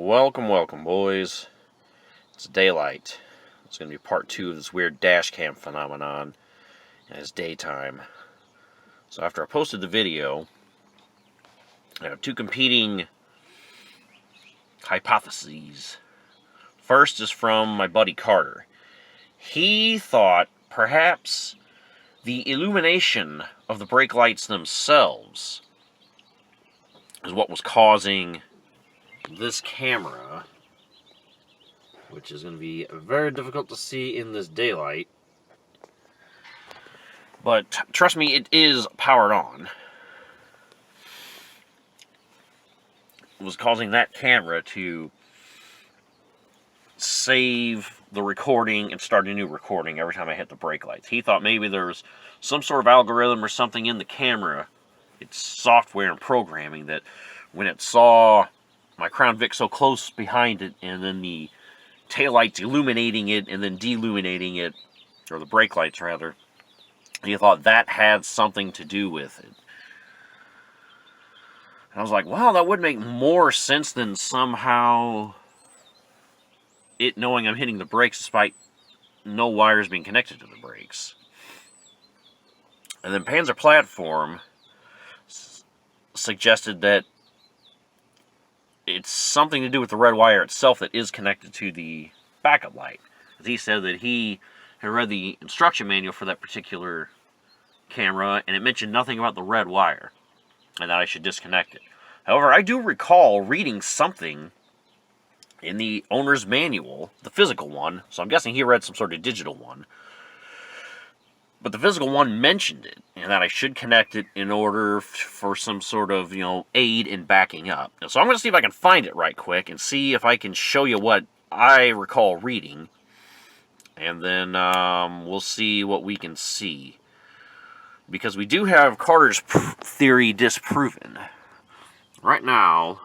Welcome, boys. It's daylight. It's going to be part 2 of this weird dash cam phenomenon, and it's daytime. So after I posted the video, I have 2 competing hypotheses. First is from my buddy Carter. He thought perhaps the illumination of the brake lights themselves is what was causing this camera, which is going to be very difficult to see in this daylight, but trust me, it is powered on. It was causing that camera to save the recording and start a new recording every time I hit the brake lights. He thought maybe there was some sort of algorithm or something in the camera, it's software and programming, that when it saw my Crown Vic so close behind it, and then the taillights illuminating it and then deluminating it, or the brake lights rather, he thought that had something to do with it. And I was like, wow, that would make more sense than somehow it knowing I'm hitting the brakes despite no wires being connected to the brakes. And then Panzer Platform suggested that it's something to do with the red wire itself that is connected to the backup light. He said that he had read the instruction manual for that particular camera, and it mentioned nothing about the red wire, and that I should disconnect it. However, I do recall reading something in the owner's manual, the physical one, so I'm guessing he read some sort of digital one, but the physical one mentioned it, and that I should connect it in order for some sort of, aid in backing up. So I'm going to see if I can find it right quick and see if I can show you what I recall reading. And then we'll see what we can see. Because we do have Carter's theory disproven. Right now,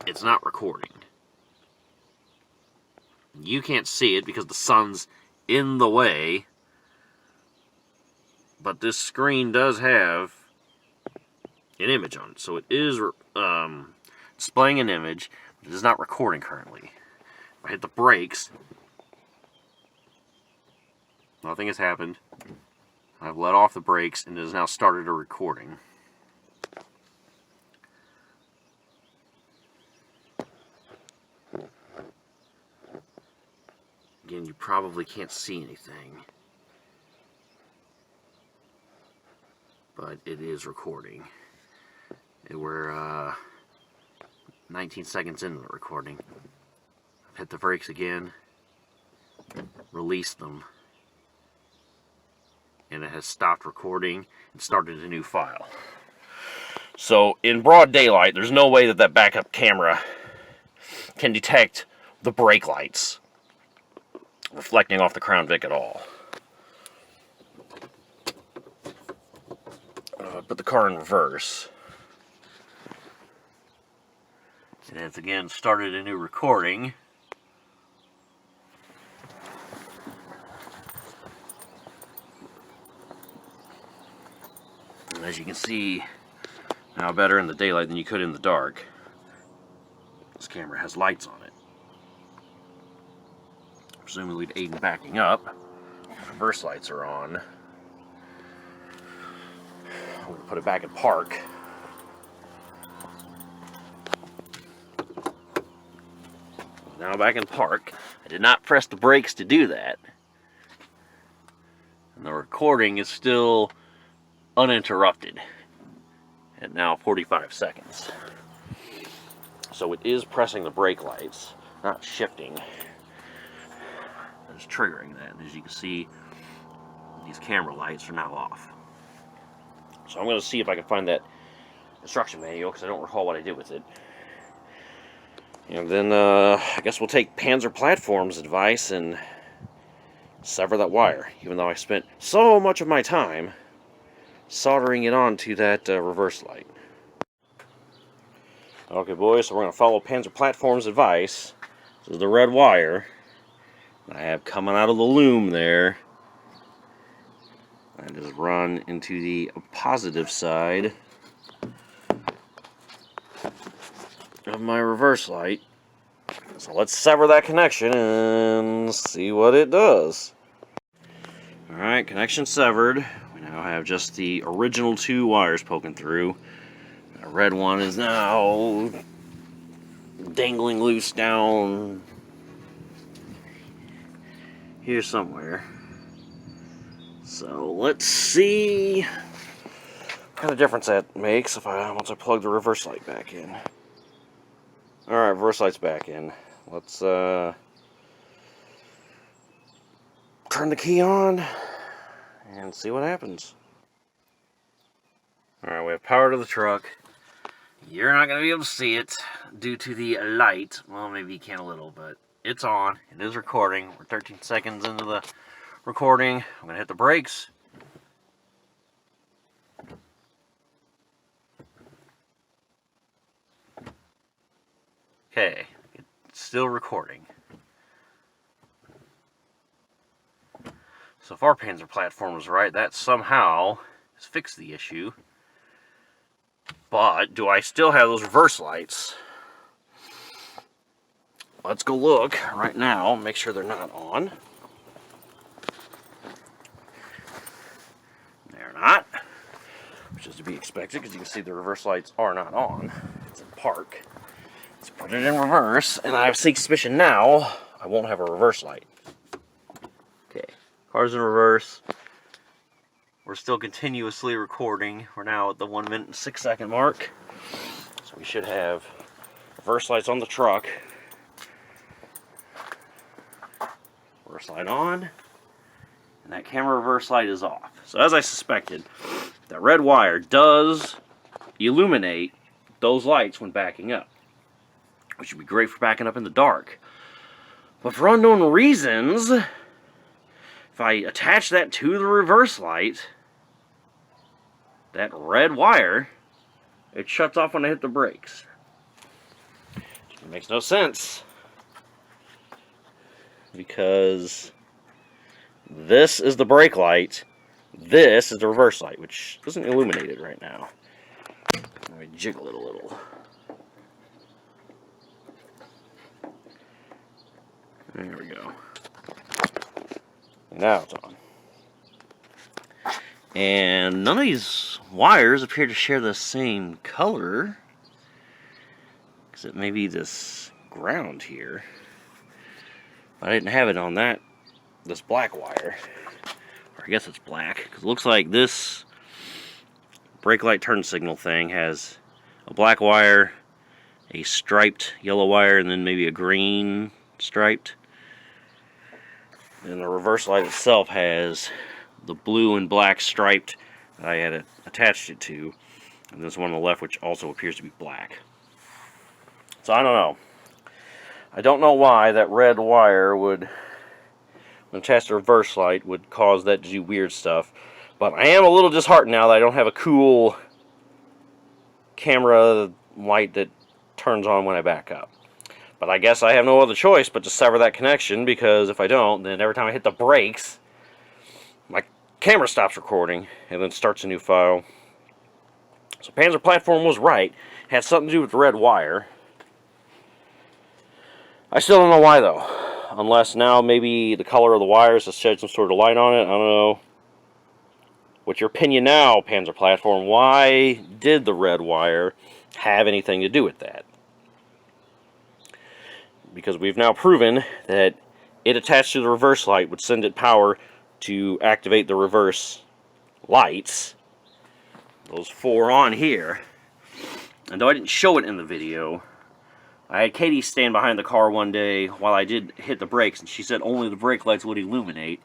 it's not recording. You can't see it because the sun's in the way. But this screen does have an image on it, so it is displaying an image, but it is not recording currently. If I hit the brakes, nothing has happened. I've let off the brakes, and it has now started a recording. Again, you probably can't see anything, but it is recording. And we're 19 seconds into the recording. I've hit the brakes again, released them, and it has stopped recording and started a new file. So in broad daylight, there's no way that backup camera can detect the brake lights reflecting off the Crown Vic at all. Put the car in reverse, and it's again started a new recording. And as you can see now, better in the daylight than you could in the dark, this camera has lights on it, presumably to aid in backing up. Reverse lights are on. I'm going to put it back in park. Now back in park. I did not press the brakes to do that. And the recording is still uninterrupted at now 45 seconds. So it is pressing the brake lights, not shifting. It's triggering that. And as you can see, these camera lights are now off. So I'm going to see if I can find that instruction manual, because I don't recall what I did with it. And then I guess we'll take Panzer Platform's advice and sever that wire, even though I spent so much of my time soldering it onto that reverse light. Okay, boys, so we're going to follow Panzer Platform's advice. This is the red wire I have coming out of the loom there. I just run into the positive side of my reverse light So let's sever that connection and see what it does. Alright, connection severed. We now have just the original 2 wires poking through. The red one is now dangling loose down here somewhere. So let's see what kind of difference that makes once I plug the reverse light back in. Alright, reverse light's back in. Let's turn the key on and see what happens. Alright, we have power to the truck. You're not going to be able to see it due to the light. Well, maybe you can a little, but it's on. It is recording. We're 13 seconds into the recording. I'm going to hit the brakes. Okay, it's still recording. So if our Panzer platform was right, that somehow has fixed the issue. But do I still have those reverse lights? Let's go look right now, make sure they're not on. They're not, which is to be expected because you can see the reverse lights are not on. It's in park. Let's put it in reverse, and I have suspicion now I won't have a reverse light. Okay, car's in reverse. We're still continuously recording. We're now at the 1 minute and 6 second mark. So we should have reverse lights on the truck. Reverse light on. And that camera reverse light is off. So as I suspected, that red wire does illuminate those lights when backing up, which would be great for backing up in the dark. But for unknown reasons, if I attach that to the reverse light, that red wire, it shuts off when I hit the brakes. It makes no sense, because this is the brake light, this is the reverse light, which isn't illuminated right now. Let me jiggle it a little. There we go. Now it's on. And none of these wires appear to share the same color, except maybe this ground here. I didn't have it on this black wire. Or I guess it's black, because it looks like this brake light turn signal thing has a black wire, a striped yellow wire, and then maybe a green striped. And the reverse light itself has the blue and black striped that I had attached it to, and this one on the left, which also appears to be black. So I don't know. I don't know why that red wire would, when attached to the reverse light, would cause that to do weird stuff. But I am a little disheartened now that I don't have a cool camera light that turns on when I back up. But I guess I have no other choice but to sever that connection, because if I don't, then every time I hit the brakes, my camera stops recording and then starts a new file. So Panzer platform was right. It had something to do with the red wire. I still don't know why though. Unless now maybe the color of the wires has shed some sort of light on it. I don't know. What's your opinion now, Panzer platform? Why did the red wire have anything to do with that? Because we've now proven that it attached to the reverse light would send it power to activate the reverse lights. Those 4 on here. And though I didn't show it in the video, I had Katie stand behind the car one day while I did hit the brakes, and she said only the brake lights would illuminate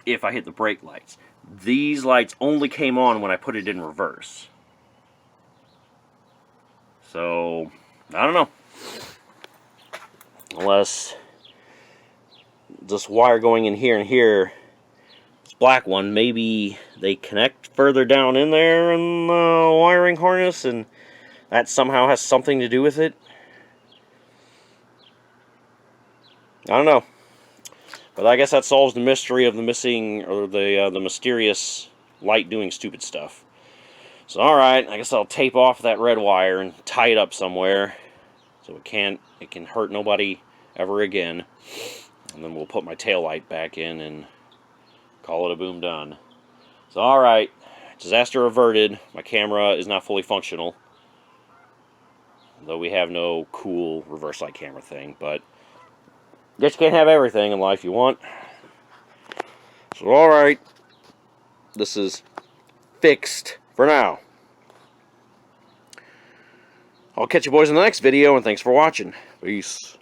if I hit the brake lights. These lights only came on when I put it in reverse. So, I don't know. Unless this wire going in here and here, this black one, maybe they connect further down in there in the wiring harness, and that somehow has something to do with it. I don't know. But I guess that solves the mystery of the missing, or the mysterious light doing stupid stuff. So alright, I guess I'll tape off that red wire and tie it up somewhere so it can hurt nobody ever again. And then we'll put my tail light back in and call it a boom done. So, alright, disaster averted. My camera is not fully functional, though we have no cool reverse light camera thing, but I guess you can't have everything in life you want. So, alright, this is fixed for now. I'll catch you boys in the next video, and thanks for watching. Peace.